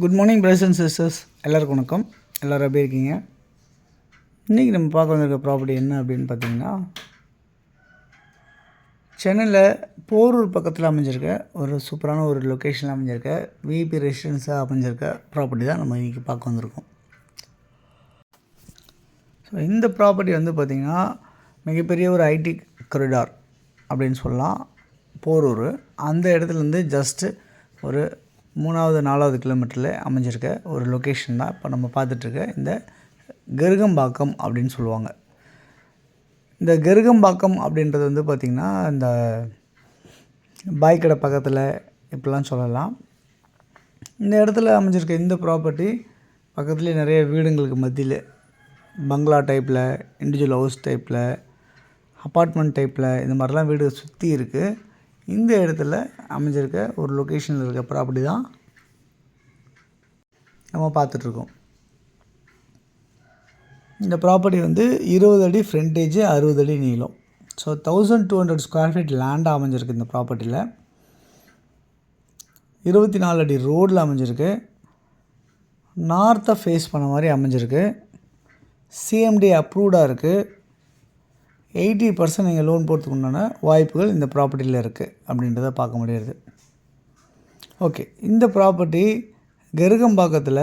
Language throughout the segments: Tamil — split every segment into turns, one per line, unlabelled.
Good morning brothers and sisters, எல்லாருக்கும் வணக்கம். எல்லோரும் எப்படி இருக்கீங்க? இன்றைக்கி நம்ம பார்க்க வந்திருக்க ப்ராப்பர்ட்டி என்ன அப்படின்னு பார்த்தீங்கன்னா, சென்னையில் போரூர் பக்கத்தில் அமைஞ்சிருக்க ஒரு சூப்பரான ஒரு லொக்கேஷனில் அமைஞ்சிருக்க விஐபி ரெசிடென்ஸாக அமைஞ்சிருக்க ப்ராப்பர்ட்டி தான் நம்ம இன்றைக்கி பார்க்க வந்திருக்கோம். ஸோ இந்த ப்ராப்பர்ட்டி வந்து பார்த்திங்கன்னா மிகப்பெரிய ஒரு ஐடி காரிடார் அப்படின்னு சொல்லலாம். போரூர் அந்த இடத்துலேருந்து ஜஸ்ட்டு ஒரு 3-4 கிலோமீட்டரில் அமைஞ்சிருக்க ஒரு லொக்கேஷன் தான் இப்போ நம்ம பார்த்துட்ருக்க இந்த கருகம்பாக்கம் அப்படின்னு சொல்லுவாங்க. இந்த கருகம்பாக்கம் அப்படின்றது வந்து பார்த்திங்கன்னா இந்த பாய்க்கடை பக்கத்தில் இப்படிலாம் சொல்லலாம். இந்த இடத்துல அமைஞ்சிருக்க இந்த ப்ராப்பர்ட்டி பக்கத்துலேயே நிறைய வீடுங்களுக்கு மத்தியில் பங்களா டைப்பில், இண்டிவிஜுவல் ஹவுஸ் டைப்பில், அப்பார்ட்மெண்ட் டைப்பில் இந்த மாதிரிலாம் வீடு சுற்றி இருக்குது. இந்த இடத்துல அமைஞ்சிருக்க ஒரு லொக்கேஷனில் இருக்க ப்ராப்பர்ட்டி தான் நம்ம பார்த்துட்ருக்கோம். இந்த ப்ராப்பர்ட்டி வந்து 20 அடி ஃப்ரண்டேஜ், 60 அடி நீளம். ஸோ 1200 ஸ்கொயர் ஃபீட் லேண்டாக அமைஞ்சிருக்கு. இந்த ப்ராப்பர்ட்டியில் 24 அடி ரோடில் அமைஞ்சிருக்கு. நார்த்தை ஃபேஸ் பண்ண மாதிரி அமைஞ்சிருக்கு. சிஎம்டி அப்ரூவ்டாக இருக்குது. 80% நீங்கள் லோன் போகிறதுக்கு உண்டான வாய்ப்புகள் இந்த ப்ராப்பர்ட்டியில் இருக்குது அப்படின்றத பார்க்க முடியாது. ஓகே, இந்த ப்ராப்பர்ட்டி கருகம்பாக்கத்தில்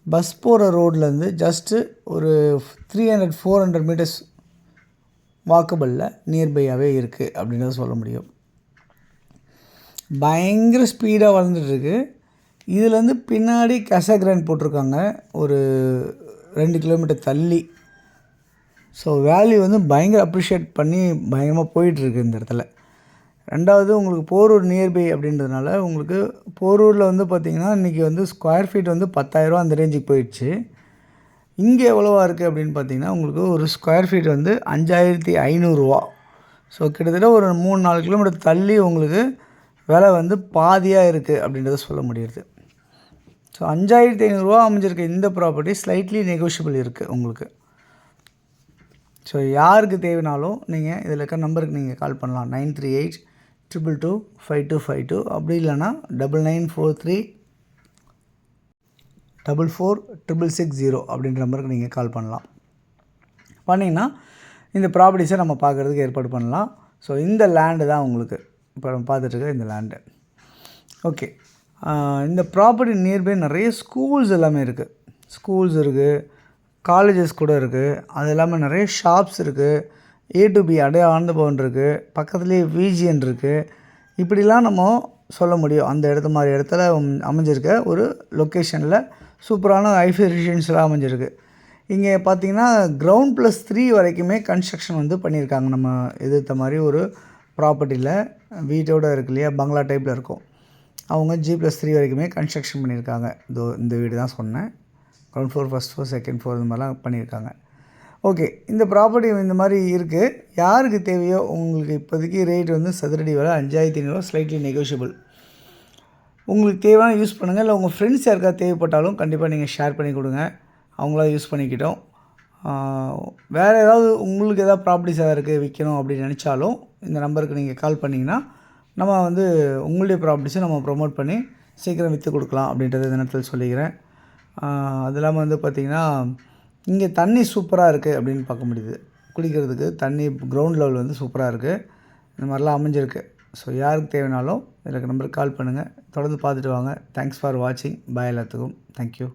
பஸ் போகிற ரோட்லேருந்து ஜஸ்ட்டு ஒரு 300-400 மீட்டர்ஸ் வாக்கபிளில் நியர்பையாகவே இருக்குது அப்படின்றத சொல்ல முடியும். பயங்கர ஸ்பீடாக வளர்ந்துட்டுருக்கு. இதுலேருந்து பின்னாடி கசக்ரேன் போட்டிருக்காங்க ஒரு 2 கிலோமீட்டர் தள்ளி. ஸோ வேல்யூ வந்து பயங்கர அப்ரிஷியேட் பண்ணி பயங்கரமாக போயிட்டுருக்கு இந்த இடத்துல. ரெண்டாவது, உங்களுக்கு போரூர் நியர்பை அப்படின்றதுனால உங்களுக்கு போரூரில் வந்து பார்த்திங்கன்னா இன்றைக்கி வந்து ஸ்கொயர் ஃபீட் வந்து 10,000 அந்த ரேஞ்சுக்கு போயிடுச்சு. இங்கே எவ்வளோவா இருக்குது அப்படின்னு பார்த்திங்கன்னா உங்களுக்கு ஒரு ஸ்கொயர் ஃபீட் வந்து 5,500. ஸோ கிட்டத்தட்ட ஒரு 3-4 கிலோமீட்டர் தள்ளி உங்களுக்கு விலை வந்து பாதியாக இருக்குது அப்படின்றத சொல்ல முடியுது. ஸோ 5,500 அமைஞ்சிருக்க இந்த ப்ராப்பர்ட்டி ஸ்லைட்லி நெகோஷியபிள் இருக்குது உங்களுக்கு. ஸோ யாருக்கு தேவைனாலும் நீங்கள் இதில் இருக்க நம்பருக்கு நீங்கள் கால் பண்ணலாம். 9382225252 அப்படி இல்லைனா 9943446660 அப்படின்ற நம்பருக்கு நீங்கள் கால் பண்ணலாம். பண்ணிங்கன்னா இந்த ப்ராப்பர்ட்டிஸை நம்ம பார்க்குறதுக்கு ஏற்பாடு பண்ணலாம். ஸோ இந்த லேண்டு தான் உங்களுக்கு இப்போ நம்ம பார்த்துட்ருக்க இந்த லேண்டு. ஓகே, இந்த ப்ராப்பர்ட்டி நியர்பை நிறைய ஸ்கூல்ஸ் எல்லாமே இருக்குது. ஸ்கூல்ஸ் இருக்குது, காலேஜஸ் கூட இருக்குது. அது இல்லாமல் நிறைய ஷாப்ஸ் இருக்குது. A to B அடைய ஆனந்த பவன் இருக்குது. பக்கத்துலேயே விஜிஎன் இருக்குது. இப்படிலாம் நம்ம சொல்ல முடியும். அந்த இடத்துல அமைஞ்சிருக்க ஒரு லொக்கேஷனில் சூப்பரான ஐஃபை ரெசிடென்ஷியலாக அமைஞ்சிருக்கு. இங்கே பார்த்திங்கன்னா கிரவுண்ட் +3 வரைக்குமே கன்ஸ்ட்ரக்ஷன் வந்து பண்ணியிருக்காங்க. நம்ம எதிர்த்த மாதிரி ஒரு ப்ராப்பர்ட்டியில் வீட்டோடு இருக்கு இல்லையா, பங்களா டைப்பில் இருக்கும். அவங்க G+3 வரைக்குமே கன்ஸ்ட்ரக்ஷன் பண்ணியிருக்காங்க. இந்த வீடு தான் சொன்னேன். Ground floor, first floor, second floor இந்த மாதிரிலாம் பண்ணியிருக்காங்க. ஓகே, இந்த ப்ராப்பர்ட்டி இந்த மாதிரி இருக்குது. யாருக்கு தேவையோ உங்களுக்கு இப்போதைக்கு ரேட் வந்து சதுரடி விலை 5,500, ஸ்லைட்லி நெகோஷியபிள். உங்களுக்கு தேவையான யூஸ் பண்ணுங்கள். இல்லை உங்கள் ஃப்ரெண்ட்ஸ் யாருக்காவது தேவைப்பட்டாலும் கண்டிப்பாக நீங்கள் ஷேர் பண்ணி கொடுங்க. அவங்களாம் யூஸ் பண்ணிக்கிட்டோம். வேறு ஏதாவது உங்களுக்கு ஏதாவது ப்ராப்பர்ட்டிஸ் எதாவது இருக்குது விற்கணும் அப்படின்னு நினச்சாலும் இந்த நம்பருக்கு நீங்கள் கால் பண்ணிங்கன்னா நம்ம வந்து உங்களுடைய ப்ராப்பர்ட்டிஸை நம்ம ப்ரொமோட் பண்ணி சீக்கிரம் விற்று கொடுக்கலாம் அப்படின்றத இந்த நேரத்தில் சொல்லிக்கிறேன். அது இல்லாமல் வந்து பார்த்திங்கன்னா இங்கே தண்ணி சூப்பராக இருக்குது அப்படின்னு பார்க்க முடியுது. குடிக்கிறதுக்கு தண்ணி கிரவுண்ட் லெவல் வந்து சூப்பராக இருக்குது. இந்த மாதிரிலாம் அமைஞ்சிருக்கு. ஸோ யாருக்கு தேவைனாலும் எனக்கு நம்பருக்கு கால் பண்ணுங்கள். தொடர்ந்து பார்த்துட்டு வாங்க. தேங்க்ஸ் ஃபார் வாட்சிங். பாய் எல்லாத்துக்கும். தேங்க்யூ.